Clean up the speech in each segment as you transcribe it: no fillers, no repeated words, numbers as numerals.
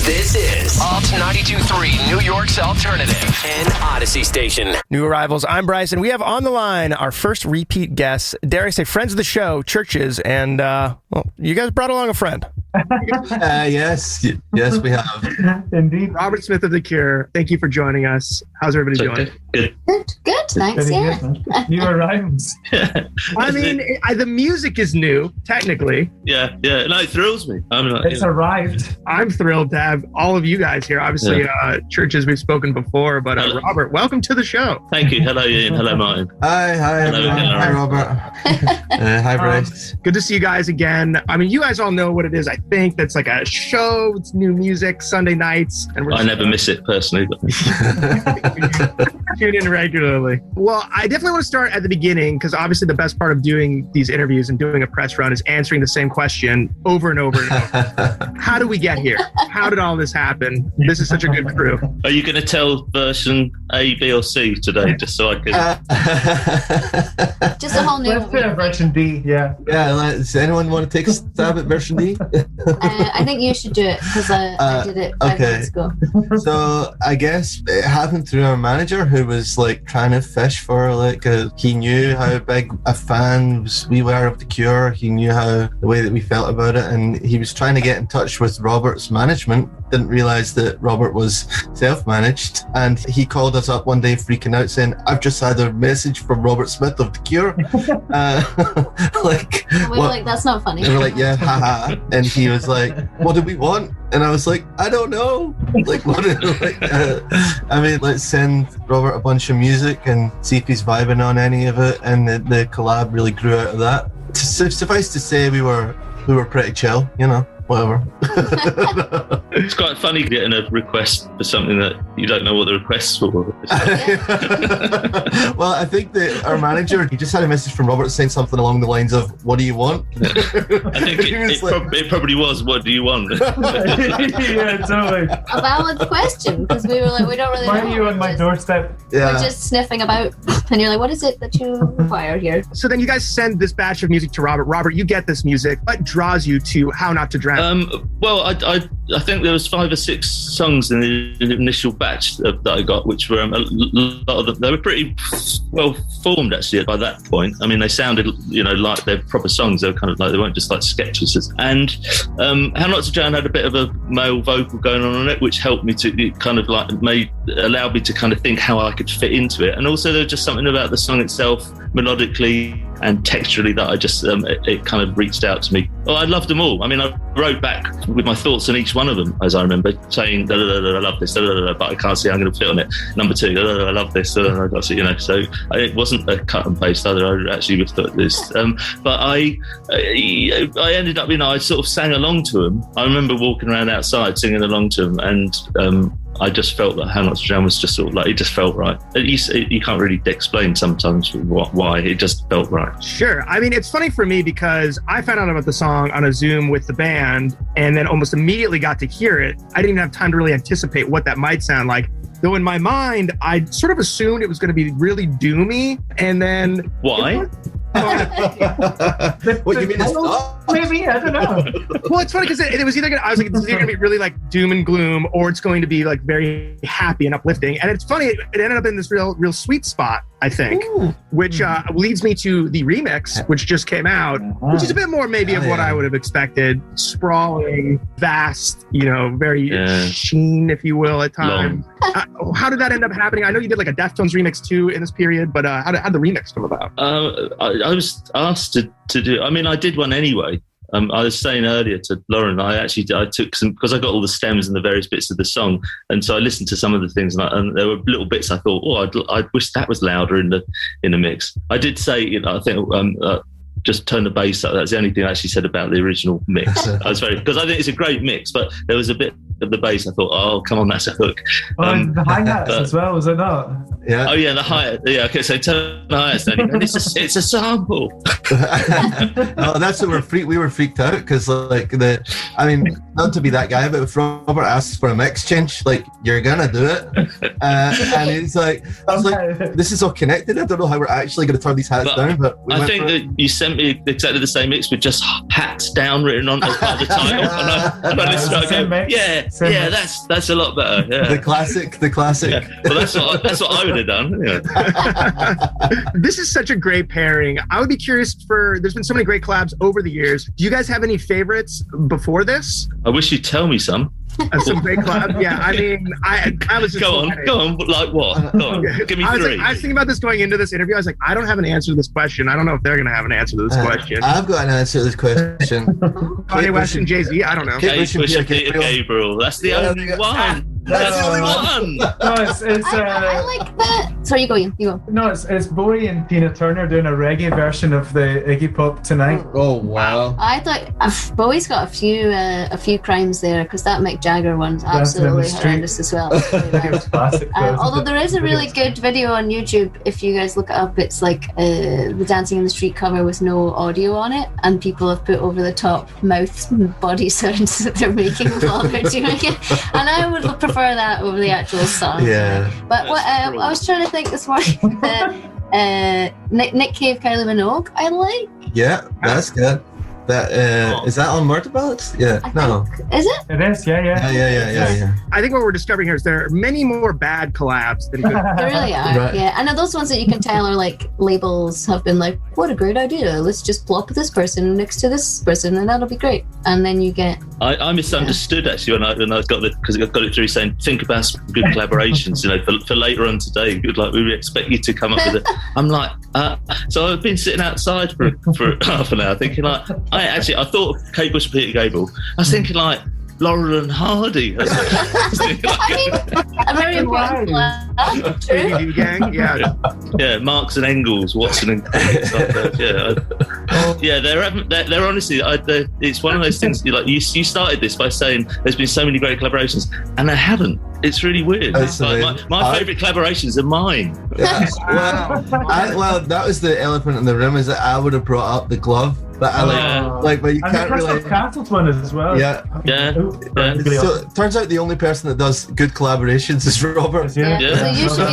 This is Alt 92.3, New York's alternative and Odyssey station. New arrivals, I'm Bryce, and we have on the line our first repeat guests, dare I say friends of the show, Chvrches, and, well, you guys brought along a friend. Yes, we have. Indeed. Robert Smith of The Cure, thank you for joining us. How's everybody doing? Good, thanks, yeah. New arrivals. I mean, the music is new, technically. Yeah, no, it thrills me. It's arrived. I'm thrilled to have all of you guys here. Obviously, Chvrches, we've spoken before, but Robert, welcome to the show. Thank you. Hello, Ian. Hello, Martin. Hi, everyone. Hi, Robert. Hi, Bryce. Good to see you guys again. I mean, you guys all know what it is. I think that's like a show. It's new music, Sunday nights. And I never miss it, personally. But tune in regularly. Well, I definitely want to start at the beginning because obviously the best part of doing these interviews and doing a press run is answering the same question over and over and over. How do we get here? How did all this happen? This is such a good crew. Are you going to tell version A, B, or C today, just so I can... Just a whole new Let's do a version D, yeah. Does anyone want to take a stab at version D? I think you should do it because I did it 5 minutes ago. So I guess it happened through our manager who was like trying to fish for he knew how big a fan we were of The Cure. He knew the way that we felt about it, and he was trying to get in touch with Robert's management. Didn't realize that Robert was self-managed, and he called us up one day freaking out saying, "I've just had a message from Robert Smith of The Cure." We were like, that's not funny. And we're like, yeah, haha. And he was like, "What do we want?" And I was like, "I don't know. Let's send Robert a bunch of music and see if he's vibing on any of it." And the collab really grew out of that. Suffice to say, we were pretty chill, whatever. It's quite funny getting a request for something that you don't know what the request's for. Well, I think that our manager, he just had a message from Robert saying something along the lines of, "What do you want?" I think it probably was, "What do you want?" Yeah, totally. A valid question, because we were like, we don't really Why know. are you on my doorstep? Yeah. We're just sniffing about, and you're like, what is it that you require here? So then you guys send this batch of music to Robert. Robert, you get this music. What draws you to How Not to Drown? Well, I think there was 5 or 6 songs in the initial batch that I got, which were a lot of them. They were pretty well formed actually by that point. I mean, they sounded, like they're proper songs. They were kind of like, they weren't just like sketches. And How Not to Drown had a bit of a male vocal going on it, which helped me to kind of like allowed me to kind of think how I could fit into it. And also there was just something about the song itself, melodically and texturally, that I just it kind of reached out to me. I loved them all. I mean, I wrote back with my thoughts on each one of them, as I remember, saying, "I love this, but I can't see I'm going to fit on it. Number 2, I love this, so it wasn't a cut and paste either. I actually thought this, but I ended up, I sort of sang along to them. I remember walking around outside singing along to them, and I just felt that How Not to Drown was just sort of like, it just felt right. You can't really explain sometimes why, it just felt right. Sure. I mean, it's funny for me because I found out about the song on a Zoom with the band and then almost immediately got to hear it. I didn't even have time to really anticipate what that might sound like. Though in my mind, I sort of assumed it was going to be really doomy. And then... Why? What you mean it's not? Maybe, I don't know. Well, it's funny because it was either I was like, it's either going to be really like doom and gloom, or it's going to be like very happy and uplifting. And it's funny, it ended up in this real sweet spot, I think, which leads me to the remix, which just came out, which is a bit more maybe of what I would have expected. Sprawling, vast, very sheen, if you will, at times. How did that end up happening? I know you did like a Deftones remix too in this period, but how did the remix come about? I was asked to do. I mean, I did one anyway. I was saying earlier to Lauren, I took some, because I got all the stems and the various bits of the song, and so I listened to some of the things, and there were little bits I thought, I wish that was louder in the mix. I did say, I think. Just turn the bass up. That's the only thing I actually said about the original mix. Because I think it's a great mix, but there was a bit of the bass I thought, oh, come on, that's a hook. The hi-hats as well, was it not? Yeah. Oh yeah, the hi-hat. Yeah, okay. So turn the hi-hats down. And it's a sample. Oh, that's what we were freaked out because not to be that guy, but if Robert asks for a mix change, like, you're gonna do it, and it's like, I was like, this is all connected. I don't know how we're actually gonna turn these hats down, but I think that you sent me exactly the same mix with just hats down written on as part of the title, and I listened to it and go, yeah, that's a lot better. Yeah. The classic. Yeah. Well, that's what I would have done. Yeah. This is such a great pairing. I would be curious there's been so many great collabs over the years. Do you guys have any favorites before this? I wish you'd tell me some. Some great collabs? Yeah, I mean, I was just... Go on, like what? Go on, give me three. I was thinking about this going into this interview. I was like, I don't have an answer to this question. I don't know if they're going to have an answer to this question. I've got an answer to this question. Kanye West and Jay-Z? I don't know. Kate Bush and Peter Gabriel. That's the only one. That's the only one. No, it's I like that. Sorry, you go. No, it's Bowie and Tina Turner doing a reggae version of the Iggy Pop Tonight. Oh wow! I thought Bowie's got a few crimes there, because that Mick Jagger one's absolutely horrendous as well. It's classic. Although there is a really good video on YouTube, if you guys look it up. It's like the Dancing in the Street cover with no audio on it, and people have put over the top mouth and body sounds that they're making while they're doing it. And I would prefer that over the actual song. Yeah. But what I was trying to think this morning, Nick Cave, Kylie Minogue, I like. Yeah, that's good. That is that on Murder Ballads? Yeah. Is it? It is, yeah. I think what we're discovering here is there are many more bad collabs than good. There really are. Right. Yeah. I know those ones that you can tell are like labels have been like, what a great idea. Let's just plop this person next to this person and that'll be great. And then you get... I misunderstood actually when I got because I got it through saying, think about some good collaborations, for later on today. Like, we expect you to come up with it. I'm like, so I've been sitting outside for half an hour thinking like, I thought of Kate Bush and Peter Gabriel. I was thinking like Laurel and Hardy. A very important collab. True. TCDB gang, yeah. Yeah, Marx and Engels, Watson and Crick, like that. Yeah, they're honestly, it's one of those things. You started this by saying there's been so many great collaborations, and there haven't. It's really weird. Like my favourite collaborations are mine. Yeah. Well, that was the elephant in the room. Is that I would have brought up the glove. But but you can't really. Castle's one as well. Yeah. So it turns out the only person that does good collaborations is Robert. Yeah. So you should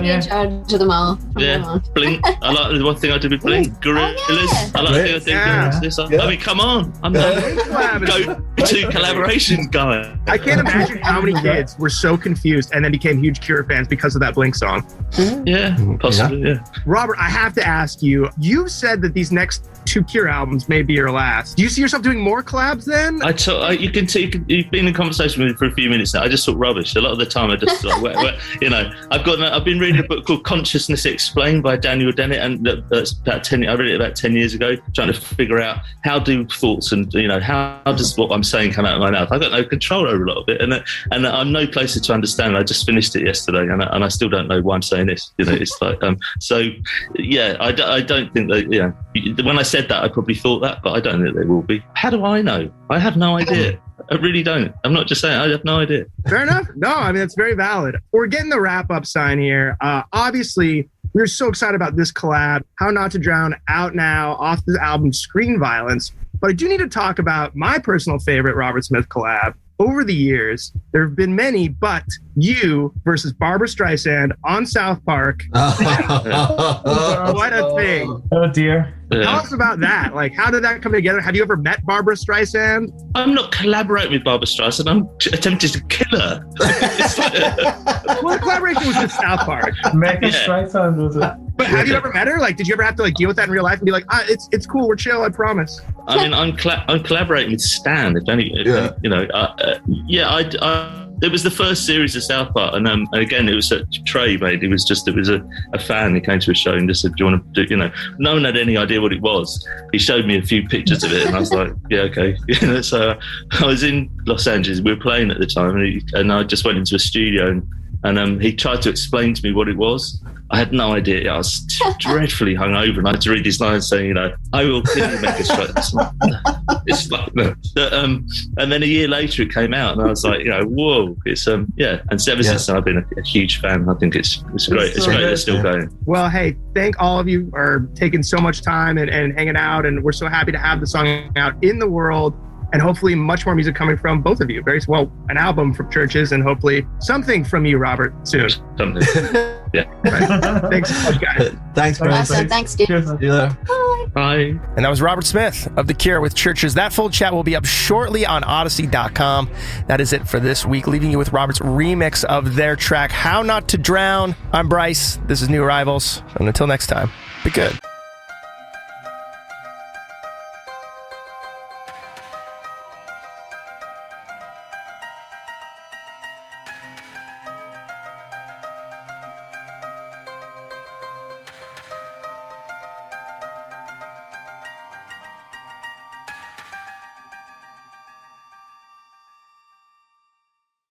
be in charge of them all. Blink. I like the one thing I did with Blink. Gorillas. I like the thing I did with this. I mean, come on. I'm the go-to collaboration guy. I can't imagine how many kids were so confused and then became huge Cure fans because of that Blink song. Yeah, possibly. Yeah. Robert, I have to ask you. You've said that these next 2 Cure albums may be your last. Do you see yourself doing more collabs then? You've been in conversation with me for a few minutes now. I just talk rubbish. A lot of the time I just I've been reading a book called Consciousness Explained by Daniel Dennett, and that's about I read it about 10 years ago, trying to figure out how do thoughts and how does what I'm saying come out of my mouth. I've got no control over a lot of it, and I'm no closer to understand. I just finished it yesterday, and I still don't know why I'm saying this. It's like I don't think that when I said that I probably thought that, but I don't think they will be. How do I know? I have no idea. I really don't. I'm not just saying, I have no idea. Fair enough. No, I mean, it's very valid. We're getting the wrap-up sign here. Obviously, we're so excited about this collab, How Not to Drown, out now, off the album Screen Violence. But I do need to talk about my personal favorite Robert Smith collab. Over the years, there have been many, but you versus Barbra Streisand on South Park. What a thing. Oh, dear. Tell us about that. Like, how did that come together? Have you ever met Barbra Streisand? I'm not collaborating with Barbra Streisand. I'm attempting to kill her. Well, the collaboration was with South Park. Streisand was it? But have you ever met her? Like, did you ever have to deal with that in real life and be like, it's cool, we're chill, I promise? I mean, I'm collaborating with Stan. If any, it was the first series of South Park, and again, it was Trey made. It was a fan who came to a show and just said, "Do you want to do?" No one had any idea what it was. He showed me a few pictures of it, and I was like, "Yeah, okay." So I was in Los Angeles. We were playing at the time, and I just went into a studio and he tried to explain to me what it was. I had no idea. I was dreadfully hungover, and I had to read these lines saying, I will kill you, make a strike. It's like, no. And then a year later it came out, and I was like, whoa, it's And ever since then, I've been a huge fan. I think it's great. It's great. They're still going. Well, hey, thank all of you for taking so much time and hanging out, and we're so happy to have the song out in the world. And hopefully much more music coming from both of you. Very well, an album from Chvrches, and hopefully something from you, Robert, soon. Something. Yeah. Right. Thanks so much, guys. Thanks, Brian. Awesome. Thanks, dude. Cheers. See you later. Bye. And that was Robert Smith of The Cure with Chvrches. That full chat will be up shortly on Odyssey.com. That is it for this week, leaving you with Robert's remix of their track, How Not to Drown. I'm Bryce. This is New Arrivals. And until next time, be good.